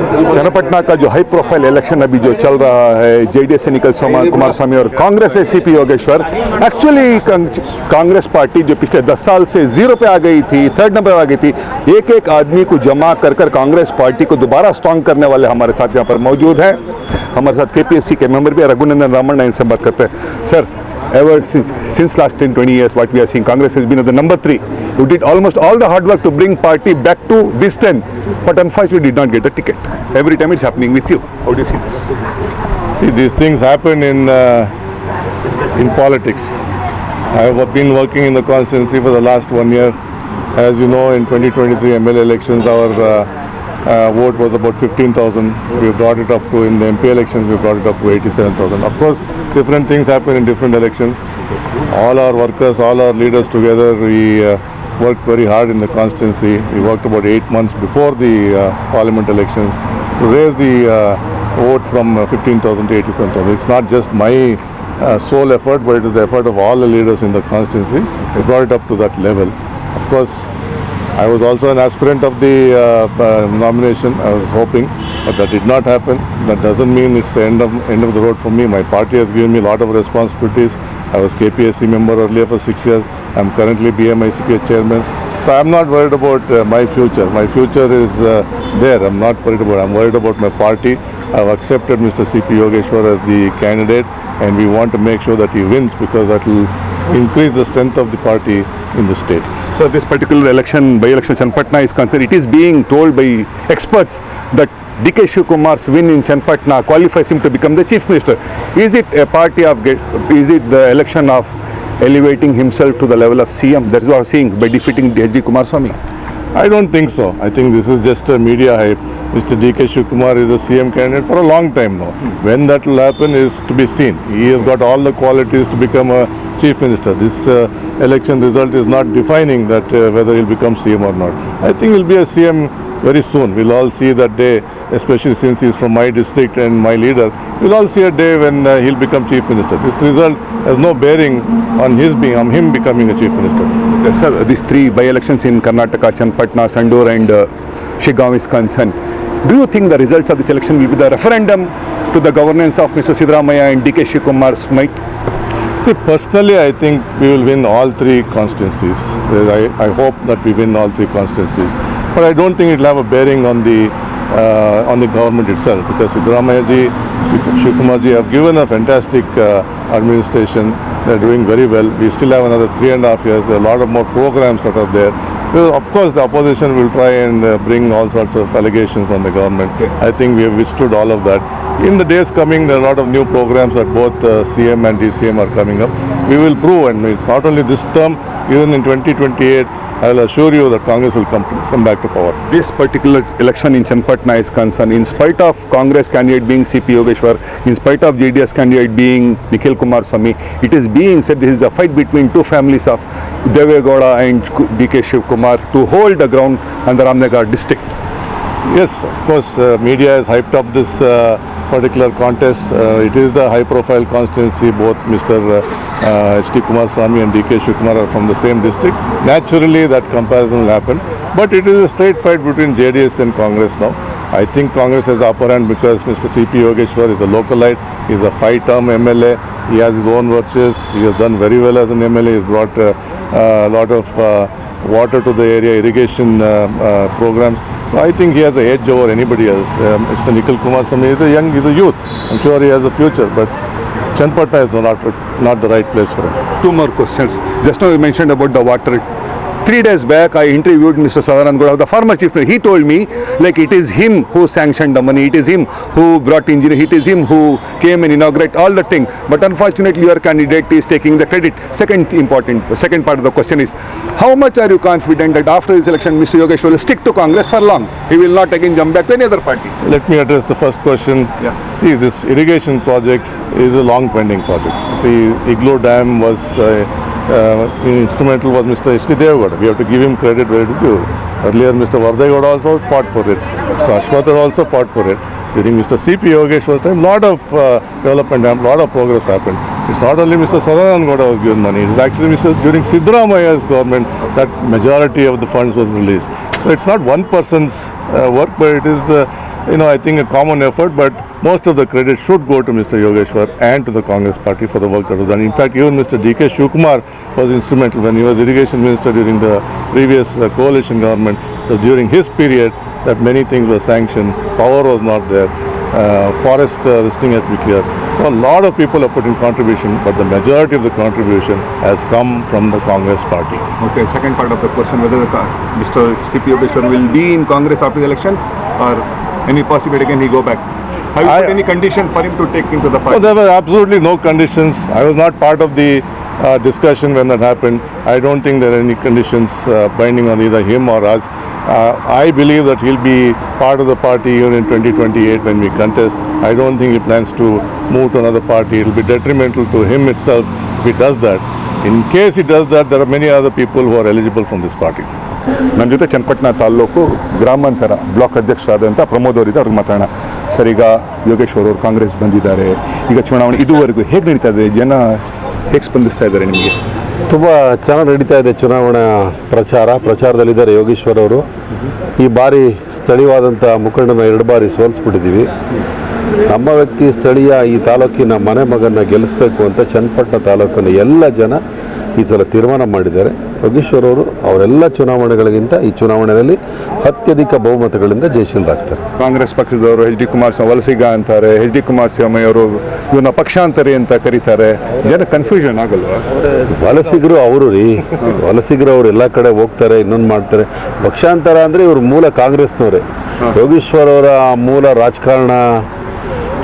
चन्नपटना का जो high profile election अभी जो चल रहा है, जेडीएस से निकल कुमार स्वामी और कांग्रेस से CP Yogeshwar, actually Congress party जो पिछले 10 साल से जीरो पे आ गई थी, थर्ड नंबर आ गई थी, एक एक आदमी को जमा कर कांग्रेस पार्टी को दोबारा स्ट्रांग करने वाले हमारे साथ यहाँ पर मौजूद हैं। हमारे साथ केपीएससी के मेंबर भी रघुनंदन रामण्णा, इनसे बात करते हैं। Sir, ever since last 10-20 years, what we are seeing, Congress has been at the number 3. You did almost all the hard work to bring party back to this 10, but unfortunately did not get a ticket. Every time it's happening with you. How do you see this? See, these things happen in politics. I have been working in the constituency for the last 1 year. As you know, in 2023 MLA elections, our vote was about 15,000. We brought it up to, in the MP elections, we brought it up to 87,000. Of course, different things happen in different elections. All our workers, all our leaders together, we worked very hard in the constituency. We worked about 8 months before the parliament elections to raise the vote from 15,000 to 87,000. It's not just my sole effort, but it is the effort of all the leaders in the constituency. We brought it up to that level. Of course, I was also an aspirant of the nomination. I was hoping, but that did not happen. That doesn't mean it's the end of the road for me. My party has given me a lot of responsibilities. I was KPSC member earlier for 6 years. I'm currently BMICAPA Chairman. So I'm not worried about my future. My future is there. I'm not worried about it. I'm worried about my party. I've accepted Mr. CP Yogeshwar as the candidate, and we want to make sure that he wins, because that will increase the strength of the party in the state. So this particular election, by-election Channapatna is concerned, it is being told by experts that DK Shivkumar's win in Channapatna qualifies him to become the Chief Minister. Is it a party of, is it the election of elevating himself to the level of CM? That's what I'm seeing by defeating H.D. Kumaraswamy. I don't think so. I think this is just a media hype. Mr. DK Shivkumar is a CM candidate for a long time now. When that will happen is to be seen. He has got all the qualities to become a Chief Minister. This election result is not defining that whether he'll become CM or not. I think he'll be a CM very soon. We'll all see that day, especially since he's from my district and my leader. We'll all see a day when he'll become Chief Minister. This result has no bearing on him becoming a Chief Minister. Yes, sir, these 3 by-elections in Karnataka, Channapatna, Sandur and Shiggaon is concerned. Do you think the results of this election will be the referendum to the governance of Mr. Siddaramaiah and DK Shivkumar's might? See, personally, I think we will win all 3 constituencies. I hope that we win all 3 constituencies. But I don't think it will have a bearing on the government itself, because Siddaramaiah ji, Shivkumar ji have given a fantastic administration. They are doing very well. We still have another 3.5 years. There are a lot of more programs that are there. Well, of course, the opposition will try and bring all sorts of allegations on the government. I think we have withstood all of that. In the days coming, there are a lot of new programs that both CM and DCM are coming up. We will prove, and it's not only this term, even in 2028, I will assure you that Congress will come back to power. This particular election in Channapatna is concerned, in spite of Congress candidate being CP Yogeshwar, in spite of JDS candidate being Nikhil Kumaraswamy, it is being said this is a fight between 2 families of Deve Gowda and DK Shivkumar to hold the ground on the Ramnagar district. Yes, of course, media has hyped up this particular contest. It is the high-profile constituency. Both Mr. H.D. Kumaraswamy and DK Shivkumar are from the same district. Naturally, that comparison will happen. But it is a straight fight between JDS and Congress now. I think Congress has the upper hand because Mr. C.P. Yogeshwar is a localite. He is a 5-term MLA. He has his own virtues. He has done very well as an MLA. He has brought a lot of water to the area, irrigation programs. So I think he has an edge over anybody else. Mr. Nikhil Kumaraswamy is a youth. I'm sure he has a future, but Channapatna is not the right place for him. 2 more questions. Just now you mentioned about the water. 3 days back, I interviewed Mr. Sadananda, the former chief minister. He told me, like, it is him who sanctioned the money, it is him who brought engineer, it is him who came and inaugurated all the thing. But unfortunately, your candidate is taking the credit. Second part of the question is, how much are you confident that after this election, Mr. Yogeshwar will stick to Congress for long? He will not again jump back to any other party. Let me address the first question. Yeah. See, this irrigation project is a long pending project. See, Igloo Dam was instrumental was Mr. H.D. Devagowda. We have to give him credit where it is due. Earlier, Mr. Vardegowda also fought for it. Mr. Ashwath also fought for it. During Mr. C.P. Yogeshwar's time, lot of development happened, lot of progress happened. It's not only Mr. Sadananda was given money. It's actually during Siddaramaiah's government that majority of the funds was released. So it's not one person's work, but it is I think a common effort, but most of the credit should go to Mr. Yogeshwar and to the Congress party for the work that was done. In fact, even Mr. D.K. Shivkumar was instrumental when he was irrigation minister during the previous coalition government. So during his period, that many things were sanctioned, power was not there, forest listing had to be clear. So a lot of people have put in contribution, but the majority of the contribution has come from the Congress party. Okay, second part of the question, whether Mr. C.P. Yogeshwar will be in Congress after the election or any possibility can he go back? Have you put any condition for him to take into the party? No, there were absolutely no conditions. I was not part of the discussion when that happened. I don't think there are any conditions binding on either him or us. I believe that he'll be part of the party even in 2028 when we contest. I don't think he plans to move to another party. It will be detrimental to him itself if he does that. In case he does that, there are many other people who are eligible from this party. ನನ್ನ ಜೊತೆ ಚನ್ನಪಟ್ಟಣ ತಾಲೂಕು ಗ್ರಾಮಾಂತರ block ಅಧ್ಯಕ್ಷರಾದಂಥ ಪ್ರಮೋದ್ ಅವರಿದ್ದ ಅವ್ರಿಗೆ ಮಾತಾಡೋಣ. Sir, ಈಗ ಯೋಗೇಶ್ವರ್ ಅವರು ಕಾಂಗ್ರೆಸ್ ಬಂದಿದ್ದಾರೆ, ಈಗ ಚುನಾವಣೆ ಇದುವರೆಗೂ ಹೇಗೆ ನಡೀತಾ ಇದೆ, ಜನ ಹೇಗೆ ಸ್ಪಂದಿಸ್ತಾ ಇದ್ದಾರೆ ನಿಮಗೆ? ತುಂಬ ಚೆನ್ನಾಗಿ ನಡೀತಾ ಇದೆ ಚುನಾವಣಾ ಪ್ರಚಾರದಲ್ಲಿದ್ದಾರೆ ಯೋಗೇಶ್ವರ್ ಅವರು. ಈ ಬಾರಿ ಸ್ಥಳೀಯವಾದಂಥ ಮುಖಂಡನ 2 ಬಾರಿ ಸೋಲಿಸ್ಬಿಟ್ಟಿದ್ದೀವಿ. ನಮ್ಮ ವ್ಯಕ್ತಿ ಸ್ಥಳೀಯ ಈ ತಾಲೂಕಿನ ಮನೆ ಮಗನ ಗೆಲ್ಲಿಸಬೇಕು ಅಂತ ಚನ್ನಪಟ್ಟಣ ತಾಲೂಕಿನ ಎಲ್ಲ ಜನ ಈ ಸಲ ತೀರ್ಮಾನ ಮಾಡಿದ್ದಾರೆ. ಯೋಗೇಶ್ವರ್ ಅವರು ಅವರೆಲ್ಲ ಚುನಾವಣೆಗಳಿಗಿಂತ ಈ ಚುನಾವಣೆಯಲ್ಲಿ ಅತ್ಯಧಿಕ ಬಹುಮತಗಳಿಂದ ಜಯಶೀಲರಾಗ್ತಾರೆ. ಕಾಂಗ್ರೆಸ್ ಪಕ್ಷದವರು ಎಚ್ ಡಿ ಕುಮಾರಸ್ವಾಮಿ ವಲಸಿಗ ಅಂತಾರೆ, ಎಚ್ ಡಿ ಕುಮಾರಸ್ವಾಮಿ ಅವರು ಇವನ್ನ ಪಕ್ಷಾಂತರಿ ಅಂತ ಕರೀತಾರೆ. ಜನ ಕನ್ಫ್ಯೂಷನ್ ಆಗಲ್ವಾ? ವಲಸಿಗರು ಅವರು ವಲಸಿಗರು ಅವರು ಎಲ್ಲ ಕಡೆ ಹೋಗ್ತಾರೆ, ಇನ್ನೊಂದು ಮಾಡ್ತಾರೆ. ಪಕ್ಷಾಂತರ ಅಂದರೆ ಇವರು ಮೂಲ ಕಾಂಗ್ರೆಸ್ನವರೇ. ಯೋಗೇಶ್ವರ್ ಅವರ ಮೂಲ ರಾಜಕಾರಣ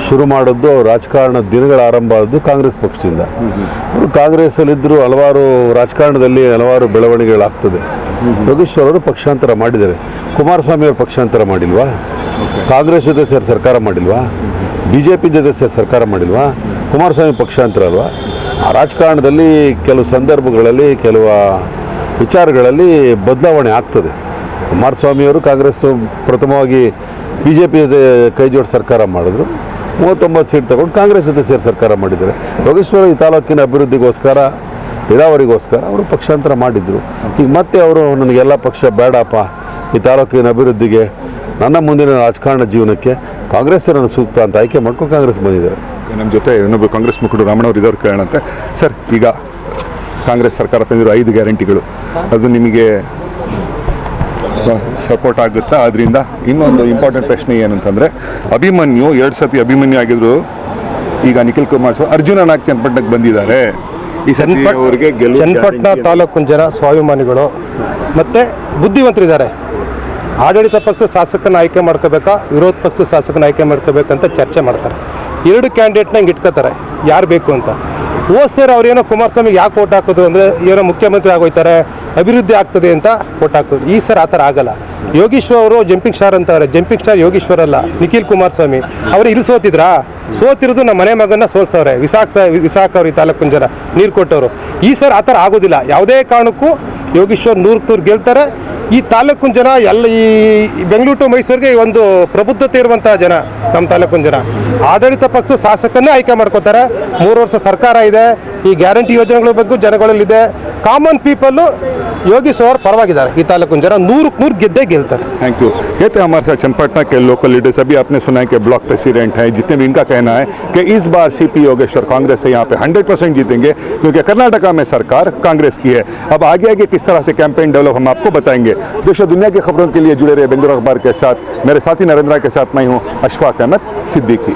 ಶುರು ಮಾಡಿದ್ದು, ರಾಜಕಾರಣ ದಿನಗಳ ಆರಂಭ ಆದದ್ದು ಕಾಂಗ್ರೆಸ್ ಪಕ್ಷದಿಂದ. ಅವರು ಕಾಂಗ್ರೆಸ್ಸಲ್ಲಿದ್ದರು, ಹಲವಾರು ರಾಜಕಾರಣದಲ್ಲಿ ಹಲವಾರು ಬೆಳವಣಿಗೆಗಳಾಗ್ತದೆ. ಯೋಗೇಶ್ವರ್ ಅವರು ಪಕ್ಷಾಂತರ ಮಾಡಿದ್ದಾರೆ. ಕುಮಾರಸ್ವಾಮಿ ಅವರು ಪಕ್ಷಾಂತರ ಮಾಡಿಲ್ವಾ? ಕಾಂಗ್ರೆಸ್ ಜೊತೆ ಸೇರಿ ಸರ್ಕಾರ ಮಾಡಿಲ್ವಾ? BJP ಜೊತೆ ಸೇರಿ ಸರ್ಕಾರ ಮಾಡಿಲ್ವಾ? ಕುಮಾರಸ್ವಾಮಿ ಪಕ್ಷಾಂತರ ಅಲ್ವಾ? ಆ ರಾಜಕಾರಣದಲ್ಲಿ ಕೆಲವು ಸಂದರ್ಭಗಳಲ್ಲಿ ಕೆಲವು ವಿಚಾರಗಳಲ್ಲಿ ಬದಲಾವಣೆ ಆಗ್ತದೆ. ಕುಮಾರಸ್ವಾಮಿಯವರು ಕಾಂಗ್ರೆಸ್ ಪ್ರಥಮವಾಗಿ BJP ಜೊತೆ ಕೈ ಜೋಡಿ ಸರ್ಕಾರ ಮಾಡಿದ್ರು, 39 ಸೀಟ್ ತಗೊಂಡು ಕಾಂಗ್ರೆಸ್ ಜೊತೆ ಸೇರಿ ಸರ್ಕಾರ ಮಾಡಿದ್ದಾರೆ. ಯೋಗೇಶ್ವರ ಈ ತಾಲೂಕಿನ ಅಭಿವೃದ್ಧಿಗೋಸ್ಕರ, ನೀರಾವರಿಗೋಸ್ಕರ ಅವರು ಪಕ್ಷಾಂತರ ಮಾಡಿದ್ರು. ಈಗ ಮತ್ತೆ ಅವರು ನನಗೆಲ್ಲ ಪಕ್ಷ ಬೇಡಪ್ಪ, ಈ ತಾಲೂಕಿನ ಅಭಿವೃದ್ಧಿಗೆ, ನನ್ನ ಮುಂದಿನ ರಾಜಕಾರಣ ಜೀವನಕ್ಕೆ ಕಾಂಗ್ರೆಸ್ ನನ್ನ ಸೂಕ್ತ ಅಂತ ಆಯ್ಕೆ ಮಾಡ್ಕೊಂಡು ಕಾಂಗ್ರೆಸ್ ಬಂದಿದ್ದಾರೆ. ನಮ್ಮ ಜೊತೆ ಇನ್ನೊಬ್ಬರು ಕಾಂಗ್ರೆಸ್ ಮುಖಂಡರು ರಾಮಣ್ಣವ್ರು ಇದ್ದವ್ರು ಕೇಳೋಣಂತೆ. ಸರ್, ಈಗ ಕಾಂಗ್ರೆಸ್ ಸರ್ಕಾರ ತಂದಿರೋ 5 ಗ್ಯಾರಂಟಿಗಳು ಅದು ನಿಮಗೆ ಸಪೋರ್ಟ್ ಆಗುತ್ತಾ? ಅದರಿಂದ ಇನ್ನೊಂದು ಇಂಪಾರ್ಟೆಂಟ್ ಪ್ರಶ್ನೆ ಏನಂತಂದರೆ, ಅಭಿಮನ್ಯು 2 ಸತಿ ಅಭಿಮನ್ಯು ಆಗಿದ್ರು, ಈಗ ನಿಖಿಲ್ ಕುಮಾರಸ್ವಾಮಿ ಅರ್ಜುನನಾಗಿ ಚನ್ನಪಟ್ಟಣಕ್ಕೆ ಬಂದಿದ್ದಾರೆ. ಈ ಚನ್ನಪಟ್ಟಣ ತಾಲೂಕಿನ ಜನ ಸ್ವಾಭಿಮಾನಿಗಳು ಮತ್ತು ಬುದ್ಧಿವಂತರಿದ್ದಾರೆ. ಆಡಳಿತ ಪಕ್ಷ ಶಾಸಕನ ಆಯ್ಕೆ ಮಾಡ್ಕೋಬೇಕಾ, ವಿರೋಧ ಪಕ್ಷ ಶಾಸಕನ ಆಯ್ಕೆ ಮಾಡ್ಕೋಬೇಕಂತ ಚರ್ಚೆ ಮಾಡ್ತಾರೆ. 2 ಕ್ಯಾಂಡಿಡೇಟ್ನ ಹಿಂಗೆ ಇಟ್ಕೋತಾರೆ, ಯಾರು ಬೇಕು ಅಂತ. ಸರ್ ಅವ್ರೇನೋ ಕುಮಾರಸ್ವಾಮಿಗೆ ಯಾಕೆ ಓಟ್ ಹಾಕೋದು ಅಂದರೆ ಏನೋ ಮುಖ್ಯಮಂತ್ರಿ ಆಗೋಯ್ತಾರೆ, ಅಭಿವೃದ್ಧಿ ಆಗ್ತದೆ ಅಂತ ಓಟ್ ಹಾಕೋದು. ಈ ಸರ್ ಆ ಥರ ಆಗಲ್ಲ. ಯೋಗೇಶ್ವರ್ ಅವರು ಜಂಪಿಂಗ್ ಸ್ಟಾರ್ ಅಂತಾರೆ. ಜಂಪಿಂಗ್ ಸ್ಟಾರ್ ಯೋಗೇಶ್ವರ್ ಅಲ್ಲ, ನಿಖಿಲ್ ಕುಮಾರಸ್ವಾಮಿ. ಅವರು ಇಲ್ಲಿ ಸೋತಿರೋದು ನಮ್ಮ ಮನೆ ಮಗನ ಸೋಲ್ಸವ್ರೆ. ವಿಸಾಖ ಅವ್ರು ಈ ತಾಲೂಕಿನ ಜನ ನೀರು ಕೊಟ್ಟವರು. ಈ ಸರ್ ಆ ಥರ ಆಗೋದಿಲ್ಲ. ಯಾವುದೇ ಕಾರಣಕ್ಕೂ ಯೋಗೇಶ್ವರ್ 100% ಗೆಲ್ತಾರೆ. ಈ ತಾಲೂಕಿನ ಜನ ಎಲ್ಲ ಈ ಬೆಂಗಳೂರು ಟು ಮೈಸೂರಿಗೆ ಒಂದು ಪ್ರಬುದ್ಧತೆ ಇರುವಂಥ ಜನ ನಮ್ಮ ತಾಲೂಕಿನ ಜನ. ಆಡಳಿತ ಪಕ್ಷ ಶಾಸಕನ್ನೇ ಆಯ್ಕೆ ಮಾಡ್ಕೋತಾರೆ. 3 ವರ್ಷ ಸರ್ಕಾರ ಇದೆ. ಈ ಗ್ಯಾರಂಟಿ ಯೋಜನೆಗಳ ಬಗ್ಗೆ ಜನಗಳಲ್ಲಿದೆ. ಕಾಮನ್ ಪೀಪಲ್ಲು योगेश्वर परवागिदार ಈ ತಾಲೂಕಿನ ಜನ 100 ಗೆದ್ದೇ ಗೆಲ್ತಾರೆ। Thank you. ये थे हमारे साथ चन्नपटना के लोकल लीडर्स। अभी आपने सुना है कि ब्लॉक प्रेसिडेंट हैं, जितने भी इनका कहना है कि इस बार सीपी योगेश्वर कांग्रेस से यहाँ पे 100% जीतेंगे, क्योंकि कर्नाटका में सरकार कांग्रेस की है। अब आगे आगे किस तरह से कैंपेन डेवलप हम आपको बताएंगे। देश और दुनिया की खबरों के लिए जुड़े रहे बेंगलुरु अखबार के साथ। मेरे साथी नरेंद्र के साथ मैं हूँ अशफाक अहमद सिद्दीकी।